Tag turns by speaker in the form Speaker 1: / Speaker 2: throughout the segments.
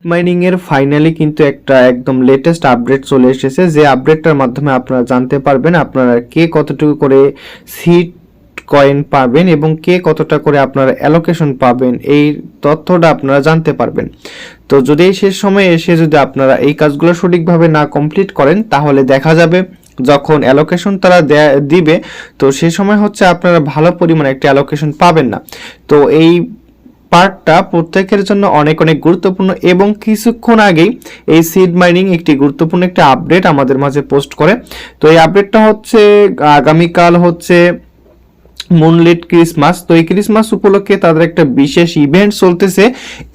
Speaker 1: Mining এর finally কিন্তু একটা একদম লেটেস্ট আপডেট চলে এসেছে, যে আপডেটটার মাধ্যমে আপনারা জানতে পারবেন আপনারা কে কতটুকু করে সিড কয়েন পাবেন এবং কে কতটা করে আপনারা অ্যালোকেশন পাবেন, এই তথ্যটা আপনারা জানতে পারবেন। তো যদি এই শেষ সময়ে এসে যদি আপনারা এই কাজগুলো সঠিকভাবে না কমপ্লিট করেন, তাহলে দেখা যাবে যখন অ্যালোকেশন তারা দিবে, তো সেই সময় হচ্ছে আপনারা ভালো পরিমাণে একটা অ্যালোকেশন পাবেন না। তো এই পার্টটা প্রত্যেকের জন্য অনেক অনেক গুরুত্বপূর্ণ এবং কিছুক্ষণ আগেই এই সিড মাইনিং একটি গুরুত্বপূর্ণ একটা আপডেট আমাদের মাঝে পোস্ট করে। তো এই আপডেটটা হচ্ছে আগামীকাল হচ্ছে মুনলিট ক্রিসমাস। তো এই ক্রিসমাস উপলক্ষে তাদের একটা বিশেষ ইভেন্ট চলতেছে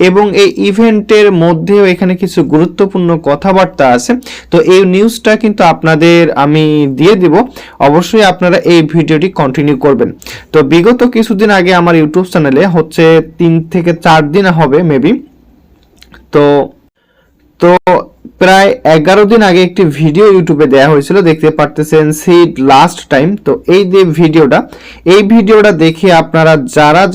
Speaker 1: এবং এই ইভেন্টের মধ্যেও এখানে কিছু গুরুত্বপূর্ণ কথাবার্তা আছে। তো এই নিউজটা কিন্তু আপনাদের আমি দিয়ে দিব, অবশ্যই আপনারা এই ভিডিওটি কন্টিনিউ করবেন। তো বিগত কিছুদিন আগে আমার ইউটিউব চ্যানেলে হচ্ছে 3 থেকে 4 দিন হবে মেবি, তো প্রায় 11 দিন আগে একটি ভিডিও ইউটিউবে দেওয়া হয়েছিল, দেখতে পারতেছেন সিড লাস্ট টাইম। তো এই যে ভিডিওটা দেখে আপনারা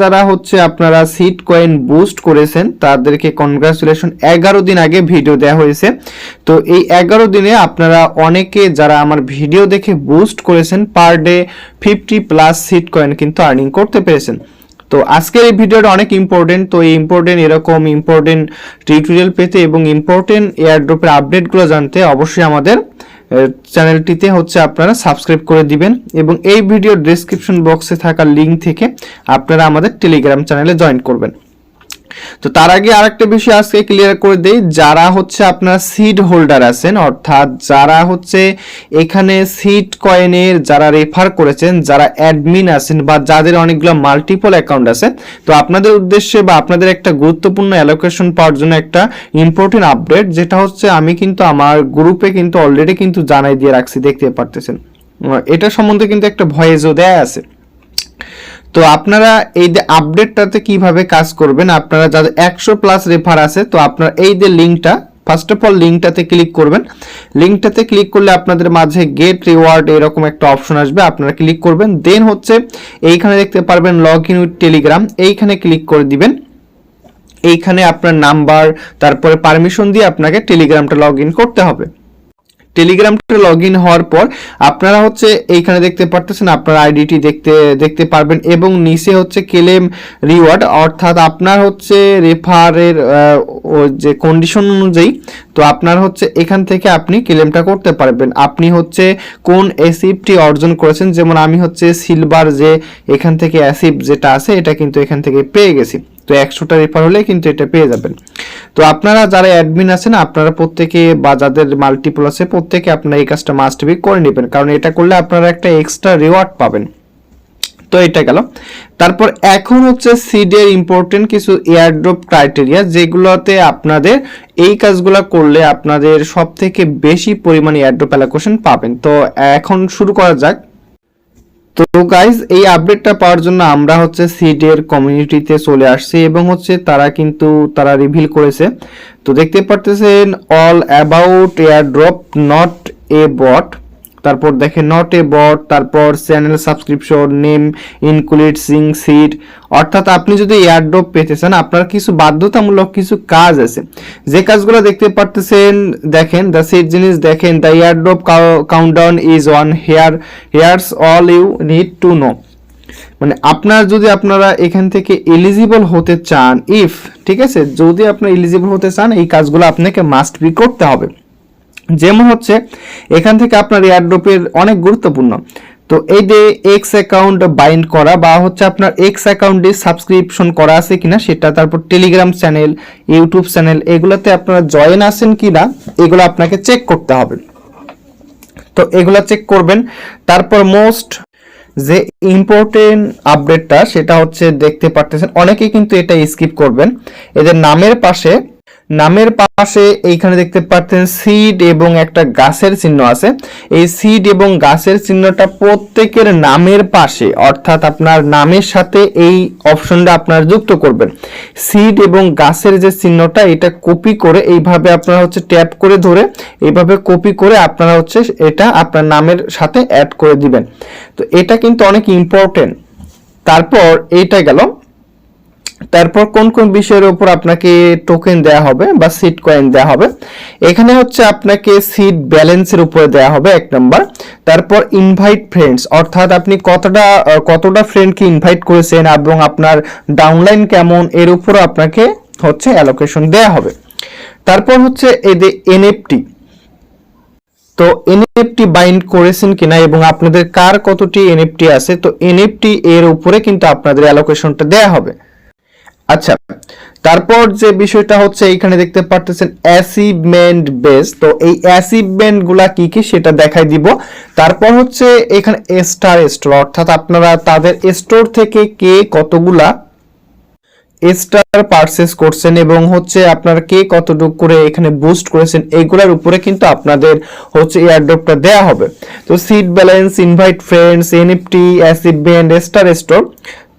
Speaker 1: যারা হচ্ছে আপনারা সিড কয়েন বুস্ট করেছেন তাদেরকে কনগ্রাচুলেশন। 11 দিন আগে ভিডিও দেওয়া হয়েছে। তো এই 11 দিনে আপনারা অনেকে যারা আমার ভিডিও দেখে বুস্ট করেছেন পার ডে 50+ সিড কয়েন কিন্তু আর্নিং করতে পেরেছেন। তো আজকের এই ভিডিওটা অনেক ইম্পর্টেন্ট। তো এই এরকম ইম্পর্টেন্ট টিউটোরিয়াল পেতে এবং ইম্পর্টেন্ট এয়ারড্রপের আপডেটগুলো জানতে অবশ্যই আমাদের চ্যানেলটিতে হচ্ছে আপনারা সাবস্ক্রাইব করে দিবেন এবং এই ভিডিওর ডেসক্রিপশন বক্সে থাকা লিঙ্ক থেকে আপনারা আমাদের টেলিগ্রাম চ্যানেলে জয়েন করবেন। তো তার আগে আরেকটা বিষয় আজকে ক্লিয়ার করে দেই, যারা হচ্ছে আপনারা সিড হোল্ডার আছেন, অর্থাৎ যারা হচ্ছে এখানে সিড কয়েনের যারা রেফার করেছেন, যারা অ্যাডমিন আছেন বা যাদের অনেকগুলো মাল্টিপল অ্যাকাউন্ট আছে, তো আপনাদের উদ্দেশ্যে বা আপনাদের একটা গুরুত্বপূর্ণ অ্যালোকেশন পাওয়ার জন্য একটা ইম্পর্টেন্ট আপডেট, যেটা হচ্ছে আমি কিন্তু আমার গ্রুপে কিন্তু অলরেডি কিন্তু জানাই দিয়ে রাখছি, দেখতে পারতেছেন। এটা সম্বন্ধে কিন্তু একটা ভয়েসও দেয়া আছে। তো আপনারা এই যে আপডেটটাতে কিভাবে কাজ করবেন, আপনারা যাদের 100+ রেফার আছে, তো আপনারা এই যে লিঙ্কটা ফার্স্ট অফ অল লিঙ্কটাতে ক্লিক করবেন। লিঙ্কটাতে ক্লিক করলে আপনাদের মাঝে গেট রিওয়ার্ড এরকম একটা অপশন আসবে, আপনারা ক্লিক করবেন। দেন হচ্ছে এইখানে দেখতে পারবেন লগ ইন উইথ টেলিগ্রাম, এইখানে ক্লিক করে দিবেন। এইখানে আপনার নাম্বার তারপরে পারমিশন দিয়ে আপনাকে টেলিগ্রামটা লগ ইন করতে হবে। টেলিগ্রামটা লগ ইন হওয়ার পর আপনারা হচ্ছে এইখানে দেখতে পারতেছেন আপনার আইডিটি দেখতে পারবেন এবং নিচে হচ্ছে ক্লেম রিওয়ার্ড, অর্থাৎ আপনার হচ্ছে রেফারের যে কন্ডিশন অনুযায়ী তো আপনার হচ্ছে এখান থেকে আপনি ক্লেমটা করতে পারবেন। আপনি হচ্ছে কোন অ্যাসিভটি অর্জন করেছেন, যেমন আমি হচ্ছে সিলভার যে এখান থেকে অ্যাসিভ যেটা আছে এটা কিন্তু এখান থেকে পেয়ে গেছি। তো 100টা রেফার হলে কিন্তু এটা পেয়ে যাবেন। তো আপনারা যারা অ্যাডমিন আছেন আপনারা প্রত্যেকে বা যাদের মাল্টিপল আছে প্রত্যেকে আপনারা এই কাজটা মাস্ট বি করে নেবেন, কারণ এটা করলে আপনারা একটা এক্সট্রা রিওয়ার্ড পাবেন। তো এটা গেল। তারপর এখন হচ্ছে সিডের ইম্পর্টেন্ট কিছু এয়ারড্রপ ক্রাইটেরিয়া, যেগুলোতে আপনাদের এই কাজগুলো করলে আপনাদের সব থেকে বেশি পরিমাণে এয়ারড্রপ অ্যালোকেশন পাবেন। তো এখন শুরু করা যাক। তো গাইজ এই আপডেটটা পাওয়ার জন্য আমরা হচ্ছে সিডের কমিউনিটিতে চলে আসছি এবং হচ্ছে তারা রিভিল করেছে। তো দেখতে পারতেছেন all about airdrop not a bot, তারপর দেখেন নট এ বট, তারপর channel subscription name including seed, অর্থাৎ আপনি যদি এয়ারড্রপ পেতে চান আপনার কিছু বাধ্যতামূলক কিছু কাজ আছে, যে কাজগুলো দেখতে পারতেছেন। দেখেন দ্য সিড জিনিস, দেখেন the airdrop countdown is on here's all you need to know, মানে আপনারা এখান থেকে এলিজিবল হতে চান, ইফ ঠিক আছে, যদি আপনি এলিজিবল হতে চান এই কাজগুলো আপনাকে মাস্ট বি করতে হবে। যেমন হচ্ছে এখান থেকে আপনার এয়ারড্রপের অনেক গুরুত্বপূর্ণ, তো এই যে এক্স অ্যাকাউন্ট বাইন্ড করা বা হচ্ছে আপনার এক্স অ্যাকাউন্টে সাবস্ক্রিপশন করা আছে কিনা সেটা, তারপর টেলিগ্রাম চ্যানেল ইউটিউব চ্যানেল এগুলাতে আপনারা জয়েন আছেন কিনা এগুলো আপনাকে চেক করতে হবে। তো এগুলা চেক করবেন। তারপর মোস্ট যে ইম্পর্টেন্ট আপডেটটা সেটা হচ্ছে দেখতে পারতেছেন অনেকেই কিন্তু এটা স্কিপ করবেন, এদের নামের পাশে এইখানে দেখতে পাচ্ছেন সিড এবং একটা গাছের চিহ্ন আছে। এই সিড এবং গাছের চিহ্নটা প্রত্যেকের নামের পাশে, অর্থাৎ আপনার নামের সাথে এই অপশনটা আপনারা যুক্ত করবেন। সিড এবং গাছের যে চিহ্নটা এটা কপি করে এইভাবে আপনারা হচ্ছে ট্যাপ করে ধরে এইভাবে কপি করে আপনারা হচ্ছে এটা আপনার নামের সাথে অ্যাড করে দিবেন। তো এটা কিন্তু অনেক ইম্পর্টেন্ট। তারপর এইটা গেল। তারপর কোন কোন বিষয়ের উপর আপনাকে টোকেন দেয়া হবে বা সিড কয়েন দেয়া হবে, এখানে হচ্ছে আপনাকে সিড ব্যালেন্সের উপরে দেয়া হবে 1 নাম্বার। তারপর ইনভাইট ফ্রেন্ডস, অর্থাৎ আপনি কতটা ফ্রেন্ডকে ইনভাইট করেছেন এবং আপনার ডাউনলাইন কেমন, এর উপর আপনাকে হচ্ছে অ্যালোকেশন দেয়া হবে। তারপর হচ্ছে এই যে এনএফটি, তো এনএফটি বাইন্ড করেছেন কিনা এবং আপনাদের কার কতটি এনএফটি আছে, তো এনএফটি এর উপরে কিন্তু আপনাদের অ্যালোকেশনটা দেয়া হবে। আচ্ছা, তারপর যে বিষয়টা হচ্ছে এখানে দেখতে পারতেছেন অ্যাচিভমেন্ট বেস, তো এই অ্যাচিভমেন্ট গুলা কি কি সেটা দেখাই দিব। তারপর হচ্ছে এখানে স্টার স্টোর, অর্থাৎ আপনারা তাদের স্টোর থেকে কে কতগুলা স্টার পারচেজ করছেন এবং হচ্ছে আপনারা কে কতটুকু করে এখানে বুস্ট করেছেন, এইগুলোর উপরে কিন্তু আপনাদের হচ্ছে এয়ারড্রপটা দেয়া হবে। তো seed balance, invite friends, NFT, achievement, star store,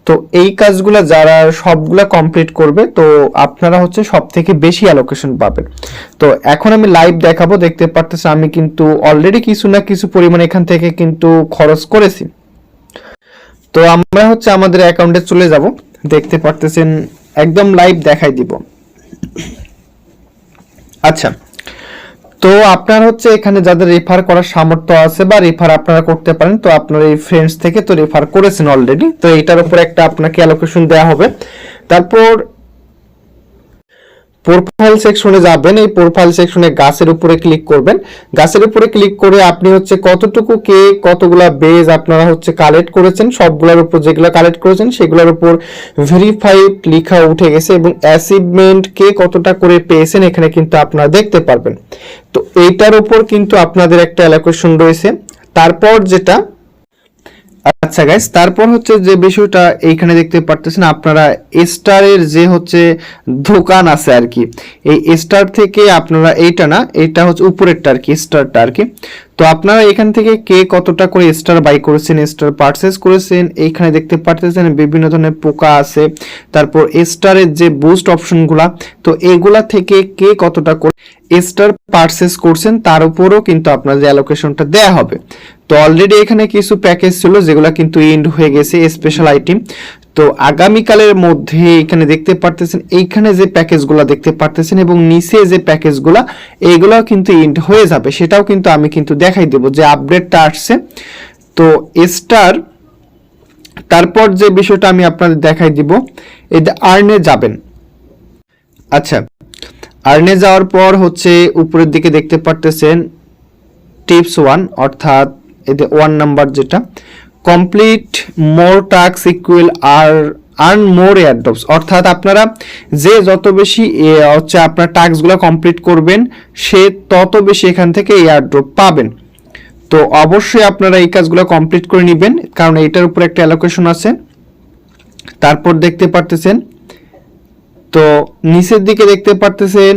Speaker 1: তো এই কাজগুলো যারা সবগুলা কমপ্লিট করবে তো আপনারা হচ্ছে সব থেকে বেশি অ্যালোকেশন পাবেন। তো এখন আমি লাইভ দেখাবো, দেখতে পারতেছেন আমি কিন্তু অলরেডি কিছু না কিছু পরিমাণ এখান থেকে কিন্তু খরচ করেছি। তো আমরা হচ্ছে আমাদের অ্যাকাউন্টে চলে যাব, দেখতে পারতেছেন একদম লাইভ দেখাই দিব। আচ্ছা, তো আপনার হচ্ছে এখানে যাদের রেফার করার সামর্থ্য আছে বা রেফার আপনারা করতে পারেন, তো আপনার এই ফ্রেন্ডস থেকে তো রেফার করেছেন অলরেডি, তো এটার উপর একটা আপনাকে অ্যালোকেশন দেওয়া হবে। তারপর প্রোফাইল সেকশনে যাবেন, এই প্রোফাইল সেকশনে গাছের উপরে ক্লিক করবেন। গাছের উপরে ক্লিক করে আপনি হচ্ছে কতটুকু কে কতগুলা বেজ আপনারা হচ্ছে কালেক্ট করেছেন, সবগুলোর উপর যেগুলো কালেক্ট করেছেন সেগুলোর উপর ভেরিফাইড লেখা উঠে গেছে এবং অ্যাচিভমেন্ট কে কতটা করে পেয়েছেন এখানে কিন্তু আপনারা দেখতে পারবেন। তো এইটার উপর কিন্তু আপনাদের একটা অ্যালোকেশন রয়েছে। তারপর যেটা, আচ্ছা গাইস, তারপর হচ্ছে যে বিষয়টা এইখানে দেখতে পারতেছেন আপনারা স্টারের যে হচ্ছে দোকান আছে আর কি, এই স্টার থেকে আপনারা এইটা না, এটা হচ্ছে উপরেরটা আর কি, স্টারটা আর কি। তো আপনারা এখান থেকে কে কতটা করে স্টার বাই করেছেন, স্টার পারচেজ করেছেন, এইখানে দেখতে পারতেছেন বিভিন্ন ধরনের পোকা আছে। তারপর স্টারের যে বুস্ট অপশনগুলা, তো এগুলা থেকে কে কতটা করে স্টার পারচেজ করছেন তার উপরও কিন্তু আপনাদের অ্যালোকেশনটা দেয়া হবে। তো অলরেডি এখানে কিছু প্যাকেজ ছিল যেগুলো কিন্তু এন্ড হয়ে গেছে, স্পেশাল আইটেম। তো আগামীকালের মধ্যে এখানে দেখতে পারতেছেন এইখানে যে প্যাকেজগুলো দেখতে পারতেছেন এবং নিচে যে প্যাকেজগুলো এইগুলো কিন্তু এন্ড হয়ে যাবে, সেটাও কিন্তু আমি কিন্তু দেখাই দেব যে আপডেটটা আসছে। তো স্টার, তারপর যে বিষয়টা আমি আপনাদের দেখাই দিব, এই যে আর্নে যাবেন। আচ্ছা, আর্নে যাওয়ার পর হচ্ছে উপরের দিকে দেখতে পারতেছেন টিপস 1, অর্থাৎ এই যে 1 নাম্বার যেটা, complete more task equal earn more airdrops, অর্থাৎ আপনারা যে যত বেশি হচ্ছে আপনার টাস্কগুলো কমপ্লিট করবেন সে তত বেশি এখান থেকে এয়ারড্রপ পাবেন। তো অবশ্যই আপনারা এই কাজগুলো কমপ্লিট করে নেবেন কারণ এইটার উপর একটা অ্যালোকেশন আছে। তারপর দেখতে পারতেছেন, তো নিচের দিকে দেখতে পারতেছেন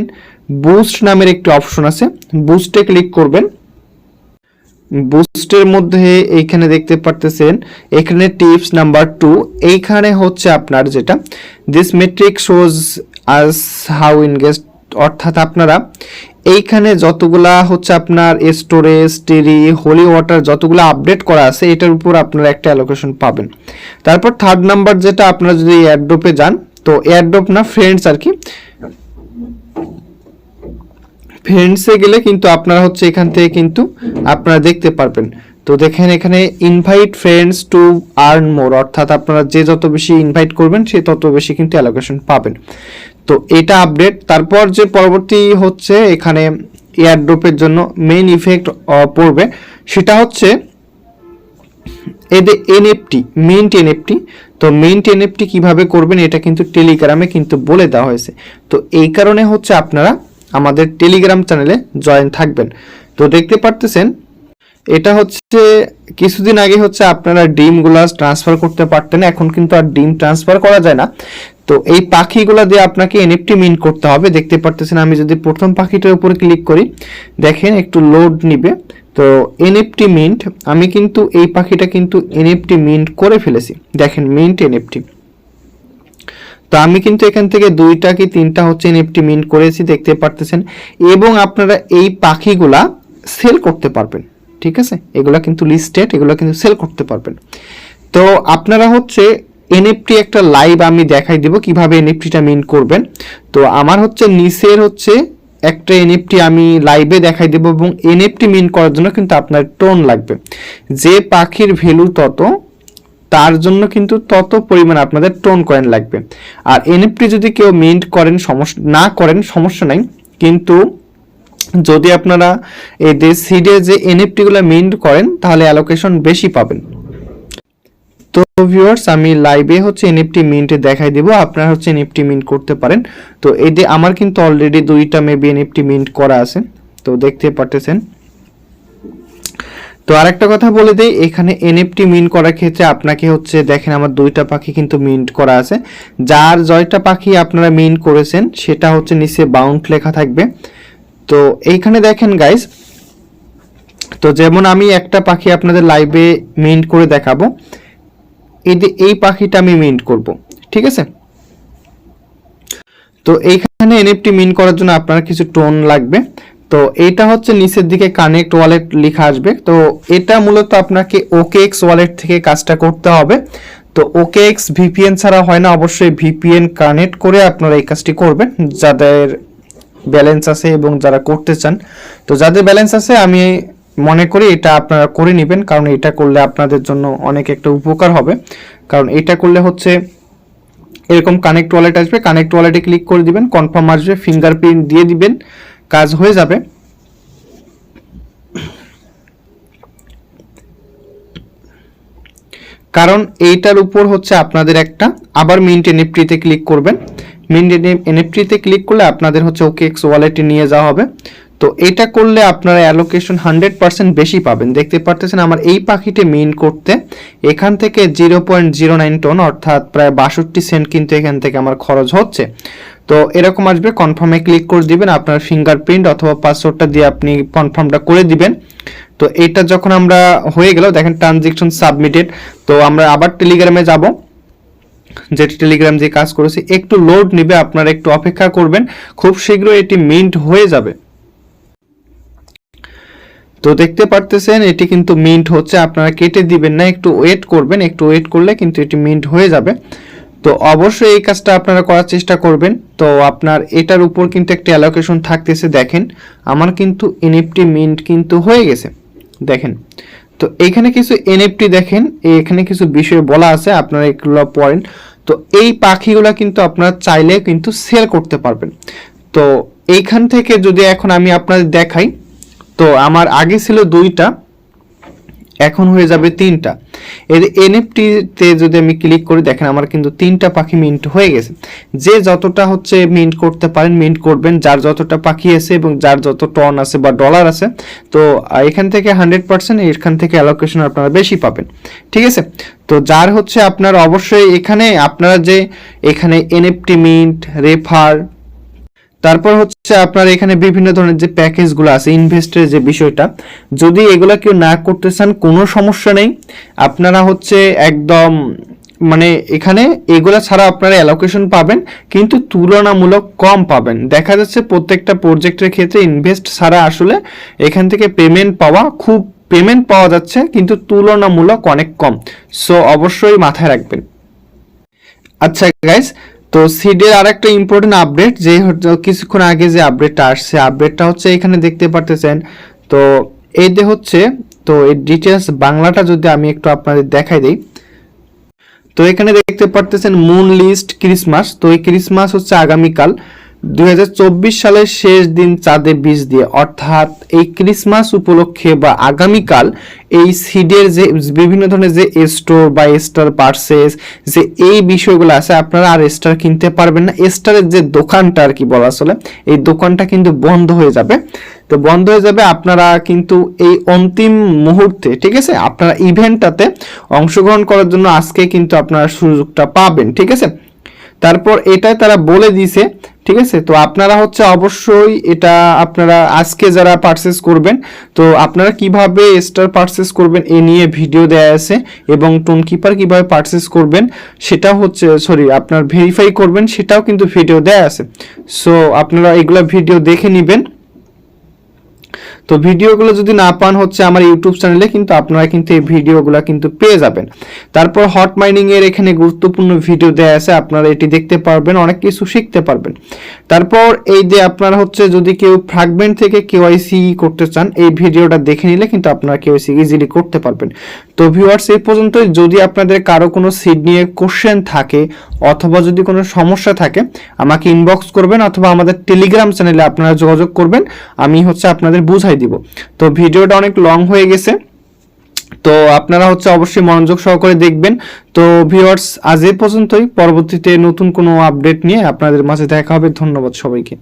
Speaker 1: বুস্ট নামের একটি অপশন আছে, বুস্টে ক্লিক করবেন। বুস্টের মধ্যে এইখানে দেখতে পারতেছেন এখানে টিপস নাম্বার 2, এইখানে হচ্ছে আপনার যেটা this metric shows us how engage, অর্থাৎ আপনারা এইখানে যতগুলা হচ্ছে আপনার স্টোরেজ, টেরি, হোলি ওয়াটার যতগুলো আপডেট করা আছে এটার উপর আপনারা একটা অ্যালোকেশন পাবেন। তারপর 3rd নাম্বার যেটা, আপনারা যদি এয়ারড্রপে যান, তো এয়ারড্রপ না ফ্রেন্ডস আর কি, ফ্রেন্ডসে গেলে কিন্তু আপনারা হচ্ছে এখান থেকে কিন্তু আপনারা দেখতে পারবেন। তো দেখেন এখানে ইনভাইট ফ্রেন্ডস টু আর্ন মোর, অর্থাৎ আপনারা যে যত বেশি ইনভাইট করবেন সে তত বেশি কিন্তু অ্যালোকেশন পাবেন। তো এটা আপডেট। তারপর যে পরবর্তী হচ্ছে এখানে এয়ারড্রপের জন্য মেইন ইফেক্ট পড়বে, সেটা হচ্ছে এদের এনএফটি, মিন্ট এনএফটি। তো মিন্ট এনএফটি কিভাবে করবেন এটা কিন্তু টেলিগ্রামে কিন্তু বলে দেওয়া হয়েছে। তো এই কারণে হচ্ছে আপনারা আমাদের টেলিগ্রাম চ্যানেলে জয়েন থাকবেন। তো দেখতে পারতেছেন এটা হচ্ছে কিছুদিন আগে হচ্ছে আপনারা ডিমগুলা ট্রান্সফার করতে পারতেন, এখন কিন্তু আর ডিম ট্রান্সফার করা যায় না। তো এই পাখিগুলা দিয়ে আপনাকে এনএফটি মিন্ট করতে হবে। দেখতে পারতেছেন আমি যদি প্রথম পাখিটার উপরে ক্লিক করি, দেখেন একটু লোড নিবে। তো এনএফটি মিন্ট, আমি কিন্তু এই পাখিটা কিন্তু এনএফটি মিন্ট করে ফেলেছি, দেখেন মিন্ট এনএফটি। তো আমি কিন্তু এখান থেকে 2টা কি 3টা হচ্ছে এনএফটি মিন্ট করেছি, দেখতে পারতেছেন। এবং আপনারা এই পাখিগুলা সেল করতে পারবেন, ঠিক আছে, এগুলা কিন্তু লিস্টেড, এগুলা কিন্তু সেল করতে পারবেন। তো আপনারা হচ্ছে এনএফটি একটা লাইভ আমি দেখাই দিব কিভাবে এনএফটিটা মিন্ট করবেন। তো আমার হচ্ছে নিচের হচ্ছে একটা এনএফটি আমি লাইভে দেখাই দেব, এবং এনএফটি মিন্ট করার জন্য কিন্তু আপনার টোন লাগবে। যে পাখির ভ্যালু তত, তার জন্য কিন্তু তত পরিমাণ আপনাদের টোন কয়েন লাগবে। আর এনএফটি যদি কেউ মিন্ট করেন সমস্যা নাই, কিন্তু যদি আপনারা এই সিডে যে এনএফটি গুলো মিন্ট করেন তাহলে অ্যালোকেশন বেশি পাবেন। তো ভিউয়ার্স, আমি লাইভে হচ্ছে এনএফটি মিন্টে দেখাই দিব, আপনারা হচ্ছে এনএফটি মিন্ট করতে পারেন। তো এই যে আমার কিন্তু অলরেডি 2টা মেবি এনএফটি মিন্ট করা আছে, তো দেখতে পারতেছেন। তো আরেকটা কথা বলে দেই, এখানে এনএফটি মিন্ট করার ক্ষেত্রে আপনাকে হচ্ছে দেখেন আমার 2টা পাখি কিন্তু মিন্ট করা আছে। যার জয়টা পাখি আপনারা মিন্ট করেছেন সেটা হচ্ছে নিচে বাউন্ড লেখা থাকবে। তো এইখানে দেখেন গাইস, তো যেমন আমি একটা পাখি আপনাদের লাইভে মিন্ট করে দেখাবো, এই পাখিটা আমি মিন্ট করব, ঠিক আছে। তো এইখানে এনএফটি মিন্ট করার জন্য আপনার কিছু টোন লাগবে। তো এটা হচ্ছে নিচের দিকে কানেক্ট ওয়ালেট লেখা আসবে। তো এটা মূলত আপনাকে ওকেএক্স ওয়ালেট থেকে কাজটা করতে হবে। তো ওকেএক্স ভিপিএন ছাড়া হয় না, অবশ্যই ভিপিএন কানেক্ট করে আপনারা এই কাজটি করবেন যাদের ব্যালেন্স আছে এবং যারা করতে চান। তো যাদের ব্যালেন্স আছে আমি মনে করি এটা আপনারা করে নেবেন, কারণ এটা করলে আপনাদের জন্য অনেক একটা উপকার হবে। কারণ এটা করলে হচ্ছে এরকম কানেক্ট ওয়ালেট আসবে, কানেক্ট ওয়ালেটে ক্লিক করে দিবেন, কনফার্ম আসবে, ফিঙ্গারপ্রিন্ট দিয়ে দিবেন, কাজ হয়ে যাবে। কারণ এইটার উপর হচ্ছে আপনাদের একটা আবার মিন্ট এনএফটিতে ক্লিক করবেন, মিন্ট এনএফটিতে ক্লিক করলে আপনাদের হচ্ছে ওকেএক্স ওয়ালেটে নিয়ে যাওয়া হবে। তো এটা করলে আপনারা অ্যালোকেশন 100% বেশি পাবেন। দেখতে পারতেছেন আমার এই পাখিটি মিন্ট করতে এখান থেকে 0.09 টন অর্থাৎ প্রায় 62 সেন্ট কিন্তু এখান থেকে আমার খরচ হচ্ছে। তো এরকম আসবে, কনফার্মে ক্লিক করে দিবেন, আপনার ফিঙ্গারপ্রিন্ট অথবা পাসওয়ার্ডটা দিয়ে আপনি কনফার্মটা করে দিবেন। তো এটা যখন আমরা হয়ে গেল, দেখেন ট্রানজেকশন সাবমিটেড। তো আমরা আবার টেলিগ্রামে যাব, যেটি টেলিগ্রাম যে কাজ করেছি, একটু লোড নেবে, আপনারা একটু অপেক্ষা করবেন, খুব শীঘ্রই এটি মিন্ট হয়ে যাবে। তো দেখতে পারতেছেন এটি কিন্তু মিন্ট হচ্ছে, আপনারা কেটে দিবেন না, একটু ওয়েট করবেন, একটু ওয়েট করলে কিন্তু এটি মিন্ট হয়ে যাবে। তো অবশ্যই এই কাজটা আপনারা করার চেষ্টা করবেন। তো আপনার এটার উপর কিন্তু একটা অ্যালোকেশন থাকতেছে, দেখেন আমার কিন্তু এনএফটি মিন্ট কিন্তু হয়ে গেছে, দেখেন। তো এখানে কিছু এনএফটি দেখেন, এখানে কিছু বিষয় বলা আছে, আপনারা এগুলো পড়েন। তো এই পাখিগুলো কিন্তু আপনারা চাইলে কিন্তু সেল করতে পারবেন। তো এইখান থেকে যদি এখন আমি আপনাদের দেখাই, তো আমার আগে ছিল 2টা, এখন হয়ে যাবে 3টা। এর এনএফটিতে যদি আমি ক্লিক করি, দেখেন আমার কিন্তু 3টা পাখি মিন্ট হয়ে গেছে। যে যতটা হচ্ছে মিন্ট করতে পারেন মিন্ট করবেন, যার যতটা পাখি আছে এবং যার যত টন আছে বা ডলার আছে। তো এখান থেকে 100% এখান থেকে অ্যালোকেশন আপনারা বেশি পাবেন, ঠিক আছে। তো যার হচ্ছে আপনার অবশ্যই এখানে আপনারা যে এখানে এনএফটি মিন্ট, রেফার, তারপর হচ্ছে আপনার এখানে বিভিন্ন ধরনের যে প্যাকেজগুলো আছে, ইনভেস্টের যে বিষয়টা, যদি এগুলো কেউ না করতে চান কোনো সমস্যা নেই, আপনারা হচ্ছে একদম মানে এখানে এগুলা ছাড়া আপনারা অ্যালোকেশন পাবেন কিন্তু তুলনামূলক কম পাবেন। দেখা যাচ্ছে প্রত্যেকটা প্রজেক্টের ক্ষেত্রে ইনভেস্ট ছাড়া আসলে এখান থেকে পেমেন্ট পাওয়া যাচ্ছে কিন্তু তুলনামূলক অনেক কম। সো অবশ্যই মাথায় রাখবেন। আচ্ছা গাইস, তো সিডের আরেকটা ইম্পর্টেন্ট আপডেট, যে কিছুক্ষণ আগে যে আপডেটটা আসছে, আপডেটটা হচ্ছে এখানে দেখতে পারতেছেন। তো এই যে হচ্ছে, তো এই ডিটেলস বাংলাটা যদি আমি একটু আপনাদের দেখাই দিই, তো এখানে দেখতে পারতেছেন মুন লিস্ট ক্রিসমাস। তো এই ক্রিসমাস হচ্ছে আগামীকাল 2024 সালের শেষ দিন চাঁদে বীজ দিয়ে, অর্থাৎ এই ক্রিসমাস উপলক্ষে বা আগামীকাল এই সিডের যে বিভিন্ন ধরনের যে স্টোর বা স্টার পারচেজ যে এই বিষয়গুলো আছে, আপনারা আর স্টার কিনতে পারবেন না। স্টারের যে দোকানটা আর কি বলা চলে, এই দোকানটা কিন্তু বন্ধ হয়ে যাবে। তো বন্ধ হয়ে যাবে, আপনারা কিন্তু এই অন্তিম মুহূর্তে, ঠিক আছে, আপনারা ইভেন্টটাতে অংশগ্রহণ করার জন্য আজকে কিন্তু আপনারা সুযোগটা পাবেন, ঠিক আছে। তারপর এটাই তারা বলে দিয়েছে, ঠিক আছে। তো আপনারা হচ্ছে অবশ্যই এটা আপনারা আজকে যারা পারচেস করবেন, তো আপনারা কিভাবে স্টার পারচেস করবেন এ নিয়ে ভিডিও দেয়া আছে, এবং টোন কিপার কিভাবে পারচেস করবেন সেটাও হচ্ছে আপনার ভেরিফাই করবেন সেটাও কিন্তু ভিডিও দেয়া আছে। সো আপনারা এগুলা ভিডিও দেখে নেবেন। তো ভিডিওগুলো যদি না পান হচ্ছে আমার ইউটিউব চ্যানেলে, কিন্তু আপনারা কিন্তু এই ভিডিওগুলো কিন্তু পেয়ে যাবেন। তারপর হট মাইনিং এর এখানে গুরুত্বপূর্ণ ভিডিও দেওয়া আছে, আপনারা এটি দেখতে পারবেন, অনেক কিছু শিখতে পারবেন। তারপর এই যে আপনারা হচ্ছে যদি কেউ ফ্র্যাগমেন্ট থেকে কেওয়াইসি করতে চান, এই ভিডিওটা দেখে নিলে কিন্তু আপনারা কেওয়াইসি ইজিলি করতে পারবেন। তো ভিউয়ার্স, এই পর্যন্তই। যদি আপনাদের কারো কোনো সিড নিয়ে কোশ্চেন থাকে অথবা যদি কোনো সমস্যা থাকে আমাকে ইনবক্স করবেন অথবা আমাদের টেলিগ্রাম চ্যানেলে আপনারা যোগাযোগ করবেন, আমি হচ্ছে আপনাদের বুঝাই দিব। তো ভিডিওটা অনেক লং হয়ে গেছে, তো আপনারা হচ্ছে অবশ্যই মনোযোগ সহকারে দেখবেন। তো ভিউয়ার্স, আজ এই পর্যন্তই। পরবর্তীতে নতুন কোনো আপডেট নিয়ে আপনাদের মাঝে দেখা হবে। ধন্যবাদ সবাইকে।